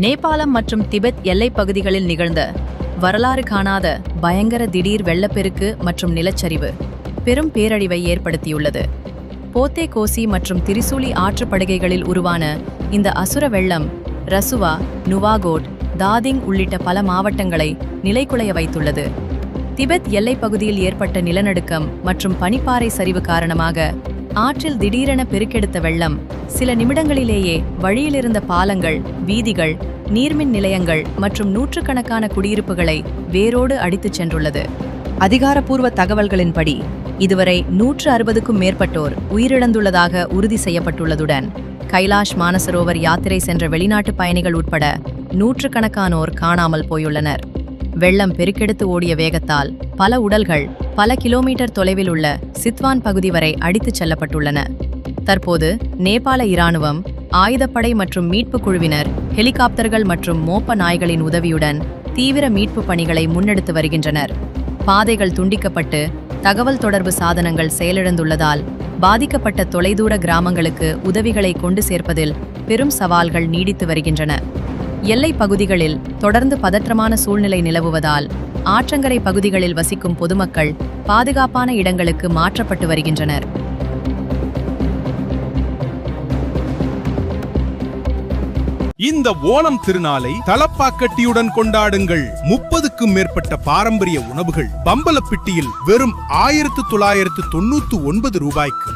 நேபாளம் மற்றும் திபெத் எல்லைப் பகுதிகளில் நிகழ்ந்த வரலாறு காணாத பயங்கர திடீர் வெள்ளப்பெருக்கு மற்றும் நிலச்சரிவு பெரும் பேரழிவை ஏற்படுத்தியுள்ளது. போத்தே கோசி மற்றும் திரிசூலி ஆற்றுப்படுகைகளில் உருவான இந்த அசுர வெள்ளம் ரசுவா, நுவாகோட், தாதிங் உள்ளிட்ட பல மாவட்டங்களை நிலைகுலைய வைத்துள்ளது. திபெத் எல்லைப் பகுதியில் ஏற்பட்ட நிலநடுக்கம் மற்றும் பனிப்பாறை சரிவு காரணமாக ஆற்றில் திடீரென பெருக்கெடுத்த வெள்ளம் சில நிமிடங்களிலேயே வழியிலிருந்த பாலங்கள், வீதிகள், நீர்மின் நிலையங்கள் மற்றும் நூற்றுக்கணக்கான குடியிருப்புகளை வேரோடு அடித்துச் சென்றுள்ளது. அதிகாரப்பூர்வ தகவல்களின்படி இதுவரை 160க்கும் மேற்பட்டோர் உயிரிழந்துள்ளதாக உறுதி செய்யப்பட்டுள்ளதுடன் கைலாஷ் மானசரோவர் யாத்திரை சென்ற வெளிநாட்டு பயணிகள் உட்பட நூற்றுக்கணக்கானோர் காணாமல் போயுள்ளனர். வெள்ளம் பெருக்கெடுத்து ஓடிய வேகத்தால் பல உடல்கள் பல கிலோமீட்டர் தொலைவில் உள்ள சித்வான் பகுதி வரை அடித்துச் செல்லப்பட்டுள்ளன. தற்போது நேபாள இராணுவம், ஆயுதப்படை மற்றும் மீட்புக் குழுவினர் ஹெலிகாப்டர்கள் மற்றும் மோப்ப நாய்களின் உதவியுடன் தீவிர மீட்பு பணிகளை முன்னெடுத்து வருகின்றனர். பாதைகள் துண்டிக்கப்பட்டு தகவல் தொடர்பு சாதனங்கள் செயலிழந்துள்ளதால் பாதிக்கப்பட்ட தொலைதூர கிராமங்களுக்கு உதவிகளை கொண்டு சேர்ப்பதில் பெரும் சவால்கள் நீடித்து வருகின்றன. எல்லைப் பகுதிகளில் தொடர்ந்து பதற்றமான சூழ்நிலை நிலவுவதால் ஆற்றங்கரை பகுதிகளில் வசிக்கும் பொதுமக்கள் பாதுகாப்பான இடங்களுக்கு மாற்றப்பட்டு வருகின்றனர். இந்த ஓணம் திருநாளை தலப்பாக்கட்டியுடன் கொண்டாடுங்கள். 30க்கும் மேற்பட்ட பாரம்பரிய உணவுகள் பம்பலப்பிட்டியில் வெறும் 1999 ரூபாய்க்கு.